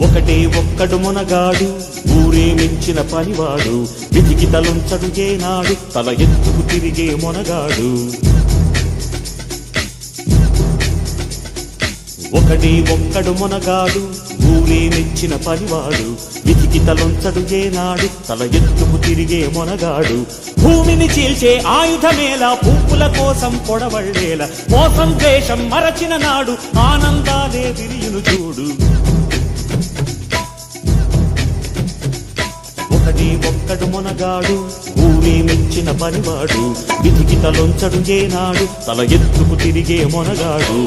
ఒకటే ఒక్కడు మునగాడు ఊరే మించిన పనివాడు విధికి తలొంచడు ఏనాడు తల ఎత్తుకు తిరిగే మునగాడు ఒకటే ఒక్కడు మునగాడు ఊరే మెచ్చిన పనివాడు విధికి తలొంచడు ఏనాడు తల ఎత్తుకు తిరిగే మునగాడు భూమిని చీల్చే ఆయుధమేలా పువ్వుల కోసం పొడవళ్ళేలా మోసం ద్వేషం మరచిన నాడు ఆనందాలే విరియును చూడు ఒకటి ఒక్కడు మునగాడు ఊరే మెచ్చిన పనివాడు విధికి తలొంచడు ఏనాడు తల ఎత్తుకు తిరిగే మునగాడు